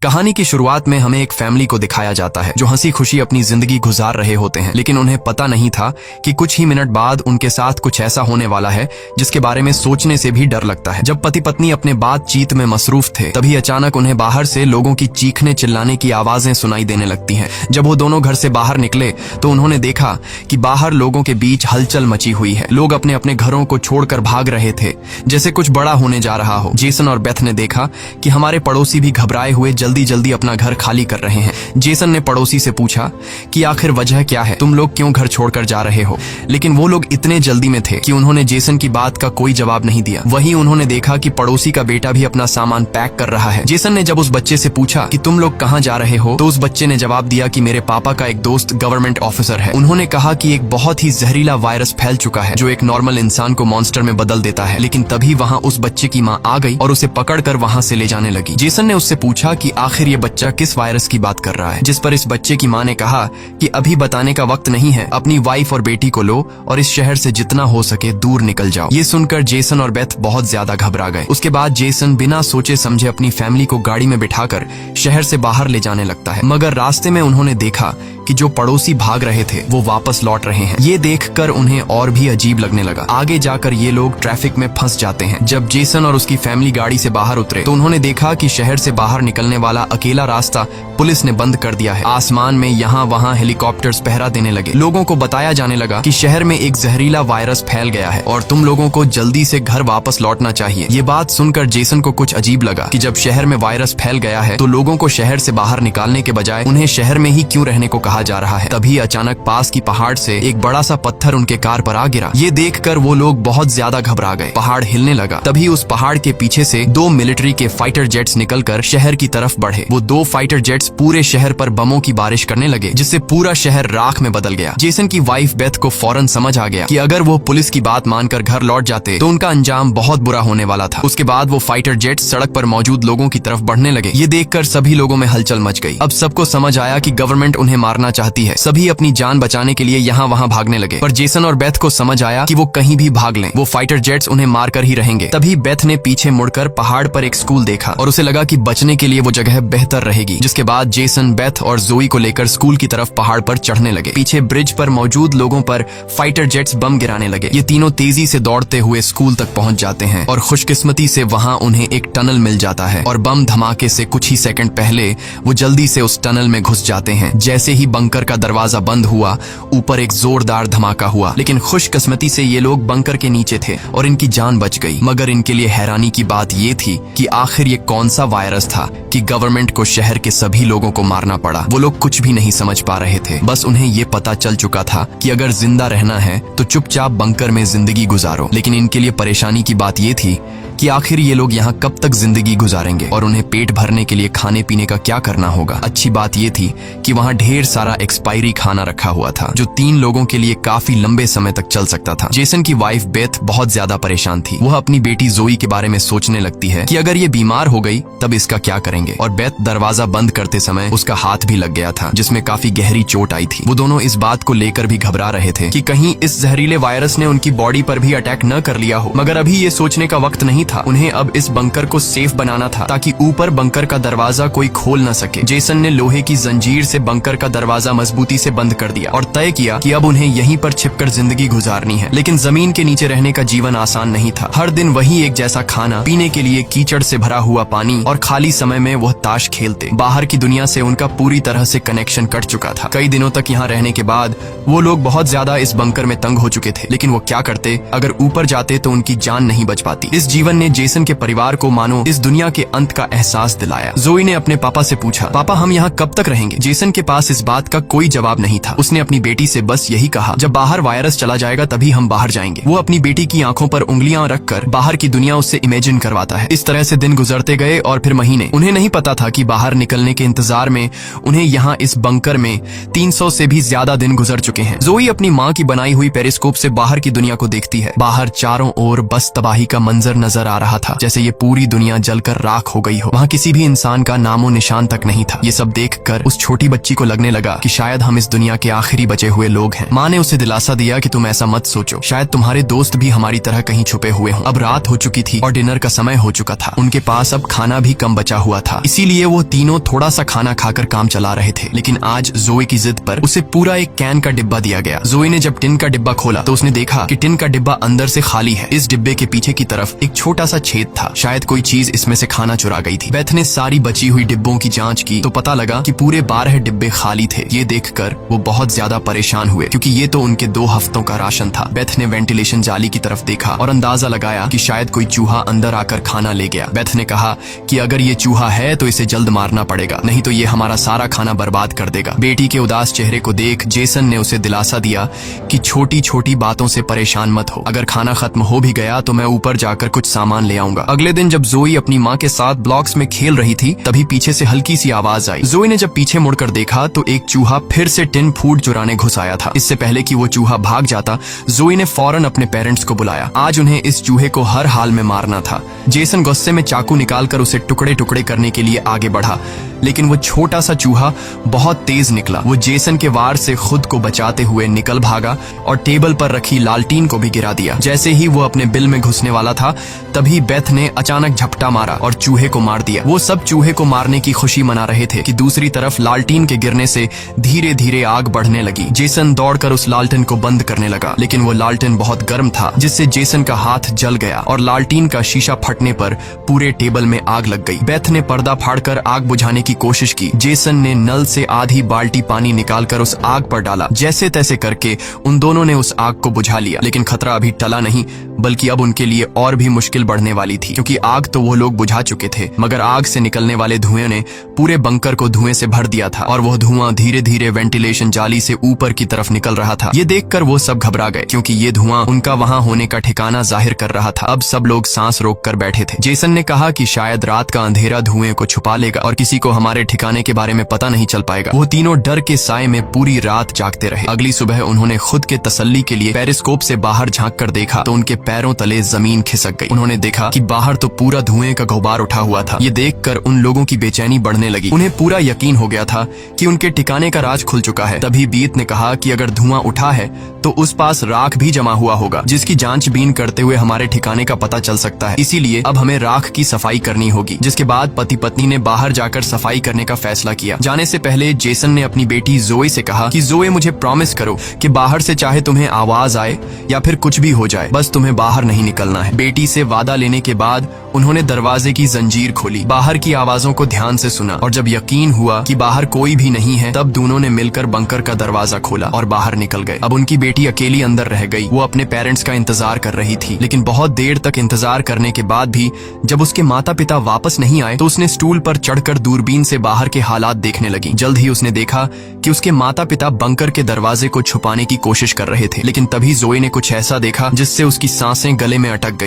कहानी की शुरुआत में हमें एक फैमिली को दिखाया जाता है जो हंसी खुशी अपनी जिंदगी गुजार रहे होते हैं, लेकिन उन्हें पता नहीं था कि कुछ ही मिनट बाद उनके साथ कुछ ऐसा होने वाला है जिसके बारे में सोचने से भी डर लगता है। जब पति पत्नी अपने बातचीत में मसरूफ थे तभी अचानक उन्हें बाहर से लोगों की चीखने चिल्लाने की आवाजें सुनाई देने लगती हैं। जब वो दोनों घर से बाहर निकले तो उन्होंने देखा कि बाहर लोगों के बीच हलचल मची हुई है। लोग अपने अपने घरों को छोड़कर भाग रहे थे जैसे कुछ बड़ा होने जा रहा हो। जेसन और बेथ ने देखा कि हमारे पड़ोसी भी घबराए हुए जल्दी जल्दी अपना घर खाली कर रहे हैं। जेसन ने पड़ोसी से पूछा कि आखिर वजह क्या है, तुम लोग क्यों घर छोड़कर जा रहे हो? लेकिन वो लोग इतने जल्दी में थे कि उन्होंने जेसन की बात का कोई जवाब नहीं दिया। वहीं उन्होंने देखा कि पड़ोसी का बेटा भी अपना सामान पैक कर रहा है। जेसन ने जब उस बच्चे से पूछा कि तुम लोग कहाँ जा रहे हो, तो उस बच्चे ने जवाब दिया कि मेरे पापा का एक दोस्त गवर्नमेंट ऑफिसर है। उन्होंने कहा कि एक बहुत ही जहरीला वायरस फैल चुका है जो एक नॉर्मल इंसान को मॉन्स्टर में बदल देता है। लेकिन तभी वहाँ उस बच्चे की माँ आ गई और उसे पकड़कर वहाँ से ले जाने लगी। जेसन ने उससे पूछा कि आखिर ये बच्चा किस वायरस की बात कर रहा है, जिस पर इस बच्चे की माँ ने कहा कि अभी बताने का वक्त नहीं है, अपनी वाइफ और बेटी को लो और इस शहर से जितना हो सके दूर निकल जाओ। ये सुनकर जेसन और बेथ बहुत ज्यादा घबरा गए। उसके बाद जेसन बिना सोचे समझे अपनी फैमिली को गाड़ी में बिठाकर शहर से बाहर ले जाने लगता है। मगर रास्ते में उन्होंने देखा कि जो पड़ोसी भाग रहे थे वो वापस लौट रहे हैं। ये देखकर उन्हें और भी अजीब लगने लगा। आगे जाकर ये लोग ट्रैफिक में फंस जाते हैं। जब जेसन और उसकी फैमिली गाड़ी से बाहर उतरे तो उन्होंने देखा कि शहर से बाहर निकलने वाला अकेला रास्ता पुलिस ने बंद कर दिया है। आसमान में यहाँ वहाँ हेलीकॉप्टर्स पहरा देने लगे। लोगों को बताया जाने लगा कि शहर में एक जहरीला वायरस फैल गया है और तुम लोगों को जल्दी से घर वापस लौटना चाहिए। ये बात सुनकर जेसन को कुछ अजीब लगा कि जब शहर में वायरस फैल गया है तो लोगों को शहर से बाहर निकालने के बजाय उन्हें शहर में ही क्यों रहने को कहा जा रहा है। तभी अचानक पास की पहाड़ से एक बड़ा सा पत्थर उनके कार पर आ गिरा। ये देखकर वो लोग बहुत ज्यादा घबरा गए। पहाड़ हिलने लगा। तभी उस पहाड़ के पीछे से दो मिलिट्री के फाइटर जेट्स निकलकर शहर की तरफ बढ़े। वो दो फाइटर जेट्स पूरे शहर पर बमों की बारिश करने लगे जिससे पूरा शहर राख में बदल गया। जेसन की वाइफ बेथ को फौरन समझ आ गया कि अगर वो पुलिस की बात मानकर घर लौट जाते तो उनका अंजाम बहुत बुरा होने वाला था। उसके बाद वो फाइटर जेट्स सड़क पर मौजूद लोगों की तरफ बढ़ने लगे। ये देखकर सभी लोगों में हलचल मच गई। अब सबको समझ आया कि गवर्नमेंट उन्हें मारना चाहती है। सभी अपनी जान बचाने के लिए यहाँ वहाँ भागने लगे, पर जेसन और बेथ को समझ आया कि वो कहीं भी भाग लें, वो फाइटर जेट्स उन्हें मारकर ही रहेंगे। तभी बेथ ने पीछे मुड़कर पहाड़ पर एक स्कूल देखा और उसे लगा कि बचने के लिए वो जगह बेहतर रहेगी। जिसके बाद जेसन, बेथ और जोई को लेकर स्कूल की तरफ पहाड़ पर चढ़ने लगे। पीछे ब्रिज पर मौजूद लोगों पर फाइटर जेट्स बम गिराने लगे। ये तीनों तेजी से दौड़ते हुए स्कूल तक पहुंच जाते हैं और खुशकिस्मती से वहां उन्हें एक टनल मिल जाता है और बम धमाके से कुछ ही सेकंड पहले वो जल्दी से उस टनल में घुस जाते हैं। जैसे ही बंकर का दरवाजा बंद हुआ ऊपर एक जोरदार धमाका हुआ, लेकिन खुशकिस्मती से ये लोग बंकर के नीचे थे और इनकी जान बच गई। मगर इनके लिए हैरानी की बात ये थी कि आखिर ये कौन सा वायरस था कि गवर्नमेंट को शहर के सभी लोगों को मारना पड़ा। वो लोग कुछ भी नहीं समझ पा रहे थे। बस उन्हें ये पता चल चुका था कि अगर जिंदा रहना है तो चुपचाप बंकर में जिंदगी गुजारो। लेकिन इनके लिए परेशानी की बात ये थी कि आखिर ये लोग यहाँ कब तक जिंदगी गुजारेंगे और उन्हें पेट भरने के लिए खाने पीने का क्या करना होगा। अच्छी बात ये थी कि वहाँ ढेर सारा एक्सपायरी खाना रखा हुआ था जो 3 लोगों के लिए काफी लंबे समय तक चल सकता था। जेसन की वाइफ बेथ बहुत ज्यादा परेशान थी। वह अपनी बेटी जोई के बारे में सोचने लगती है कि अगर ये बीमार हो गई तब इसका क्या करेंगे। और बेथ दरवाजा बंद करते समय उसका हाथ भी लग गया था जिसमें काफी गहरी चोट आई थी। वो दोनों इस बात को लेकर भी घबरा रहे थे कि कहीं इस जहरीले वायरस ने उनकी बॉडी पर भी अटैक न कर लिया हो। मगर अभी ये सोचने का वक्त नहीं था। उन्हें अब इस बंकर को सेफ बनाना था ताकि ऊपर बंकर का दरवाजा कोई खोल न सके। जेसन ने लोहे की जंजीर से बंकर का दरवाजा मजबूती से बंद कर दिया और तय किया कि अब उन्हें यहीं पर छिपकर जिंदगी गुजारनी है। लेकिन जमीन के नीचे रहने का जीवन आसान नहीं था। हर दिन वही एक जैसा खाना, पीने के लिए कीचड़ से भरा हुआ पानी और खाली समय में वह ताश खेलते। बाहर की दुनिया से उनका पूरी तरह से कनेक्शन कट चुका था। कई दिनों तक यहाँ रहने के बाद वो लोग बहुत ज्यादा इस बंकर में तंग हो चुके थे। लेकिन वो क्या करते, अगर ऊपर जाते तो उनकी जान नहीं बच पाती। इस जीवन ने जेसन के परिवार को मानो इस दुनिया के अंत का एहसास दिलाया। जोई ने अपने पापा से पूछा, पापा हम यहाँ कब तक रहेंगे? जेसन के पास इस बात का कोई जवाब नहीं था। उसने अपनी बेटी से बस यही कहा, जब बाहर वायरस चला जाएगा तभी हम बाहर जाएंगे। वो अपनी बेटी की आंखों पर उंगलियां रखकर बाहर की दुनिया उससे इमेजिन करवाता है। इस तरह से दिन गुजरते गए और फिर महीने। उन्हें नहीं पता था कि बाहर निकलने के इंतजार में उन्हें यहाँ इस बंकर में 300 से भी ज्यादा दिन गुजर चुके हैं। जोई अपनी माँ की बनाई हुई पेरिस्कोप से बाहर की दुनिया को देखती है। बाहर चारों ओर बस तबाही का मंजर नजर नजर आ रहा था, जैसे ये पूरी दुनिया जलकर राख हो गई हो। वहाँ किसी भी इंसान का नामो निशान तक नहीं था। ये सब देखकर उस छोटी बच्ची को लगने लगा कि शायद हम इस दुनिया के आखिरी बचे हुए लोग हैं। माँ ने उसे दिलासा दिया कि तुम ऐसा मत सोचो, शायद तुम्हारे दोस्त भी हमारी तरह कहीं छुपे हुए हों। अब रात हो चुकी थी और डिनर का समय हो चुका था। उनके पास अब खाना भी कम बचा हुआ था, इसीलिए वो तीनों थोड़ा सा खाना खाकर काम चला रहे थे। लेकिन आज जोए की जिद पर उसे पूरा एक कैन का डिब्बा दिया गया। जोए ने जब टिन का डिब्बा खोला तो उसने देखा कि टिन का डिब्बा अंदर से खाली है। इस डिब्बे के पीछे की तरफ एक छोटा सा छेद था, शायद कोई चीज इसमें से खाना चुरा गई थी। बेथ ने सारी बची हुई डिब्बों की जांच की तो पता लगा कि पूरे 12 डिब्बे खाली थे। ये देखकर वो बहुत ज्यादा परेशान हुए, क्योंकि ये तो उनके 2 हफ्तों का राशन था। बेथ ने वेंटिलेशन जाली की तरफ देखा और अंदाजा लगाया कि शायद कोई चूहा अंदर आकर खाना ले गया। बेथ ने कहा कि अगर ये चूहा है तो इसे जल्द मारना पड़ेगा, नहीं तो ये हमारा सारा खाना बर्बाद कर देगा। बेटी के उदास चेहरे को देख जेसन ने उसे दिलासा दिया कि छोटी छोटी बातों से परेशान मत हो, अगर खाना खत्म हो भी गया तो मैं ऊपर जाकर कुछ सामान ले आऊंगा। अगले दिन जब जोई अपनी माँ के साथ ब्लॉक्स में खेल रही थी तभी पीछे से हल्की सी आवाज आई। जोई ने जब पीछे मुड़कर देखा तो एक चूहा फिर से टिन फूड चुराने घुस आया था। इससे पहले कि वो चूहा भाग जाता, जोई ने फौरन अपने पेरेंट्स को बुलाया। आज उन्हें इस चूहे को हर हाल में मारना था। जेसन गुस्से में चाकू निकालकर उसे टुकड़े टुकड़े करने के लिए आगे बढ़ा, लेकिन वो छोटा सा चूहा बहुत तेज निकला। वो जेसन के वार से खुद को बचाते हुए निकल भागा और टेबल पर रखी लालटीन को भी गिरा दिया। जैसे ही वो अपने बिल में घुसने वाला था तभी बेथ ने अचानक झपटा मारा और चूहे को मार दिया। वो सब चूहे को मारने की खुशी मना रहे थे कि दूसरी तरफ लालटीन के गिरने से धीरे धीरे आग बढ़ने लगी। जेसन दौड़कर उस लालटेन को बंद करने लगा, लेकिन वो लालटेन बहुत गर्म था, जिससे जेसन का हाथ जल गया और लालटीन का शीशा फटने पर पूरे टेबल में आग लग गई। बेथ ने पर्दा फाड़कर आग बुझाने की कोशिश की। जेसन ने नल से आधी बाल्टी पानी निकालकर उस आग पर डाला। जैसे तैसे करके उन दोनों ने उस आग को बुझा लिया, लेकिन खतरा अभी टला नहीं, बल्कि अब उनके लिए और भी मुश्किल बढ़ने वाली थी, क्योंकि आग तो वो लोग बुझा चुके थे, मगर आग से निकलने वाले धुएं ने पूरे बंकर को धुएं से भर दिया था और वह धुआं धीरे धीरे वेंटिलेशन जाली से ऊपर की तरफ निकल रहा था। ये देखकर वो सब घबरा गए, क्योंकि ये धुआं उनका वहां होने का ठिकाना जाहिर कर रहा था। अब सब लोग सांस रोक कर बैठे थे। जेसन ने कहा कि शायद रात का अंधेरा धुएं को छुपा लेगा और किसी को हमारे ठिकाने के बारे में पता नहीं चल पाएगा। वो तीनों डर के साए में पूरी रात जागते रहे। अगली सुबह उन्होंने खुद के तसल्ली के लिए पेरिस्कोप से बाहर झांक कर देखा तो उनके पैरों तले जमीन खिसक गई। उन्होंने देखा कि बाहर तो पूरा धुएं का गुबार उठा हुआ था। ये देखकर उन लोगों की बेचैनी बढ़ने लगी। उन्हें पूरा यकीन हो गया था कि उनके ठिकाने का राज खुल चुका है। तभी बीत ने कहा कि अगर धुआं उठा है तो उस पास राख भी जमा हुआ होगा, जिसकी जांचबीन करते हुए हमारे ठिकाने का पता चल सकता है। इसीलिए अब हमें राख की सफाई करनी होगी। जिसके बाद पति पत्नी ने बाहर जाकर सफाई करने का फैसला किया। जाने से पहले जेसन ने अपनी बेटी जोए से कहा कि जोए, मुझे प्रॉमिस करो कि बाहर से चाहे तुम्हें आवाज आए या फिर कुछ भी हो जाए, बस तुम्हें बाहर नहीं निकलना है। बेटी से वादा लेने के बाद उन्होंने दरवाजे की जंजीर खोली, बाहर की आवाजों को ध्यान से सुना और जब यकीन हुआ कि बाहर कोई भी नहीं है तब दोनों ने मिलकर बंकर का दरवाजा खोला और बाहर निकल गए। अब उनकी बेटी अकेली अंदर रह गई। वो अपने पेरेंट्स का इंतजार कर रही थी, लेकिन बहुत देर तक इंतजार करने के बाद भी जब उसके माता पिता वापस नहीं आए तो उसने स्टूल पर चढ़कर दूरबीन से बाहर के हालात देखने लगी। जल्द ही उसने देखा कि उसके माता पिता बंकर के दरवाजे को छुपाने की कोशिश कर रहे थे, लेकिन तभी जोए ने कुछ ऐसा देखा जिससे उसकी सांसें गले में अटक गईं।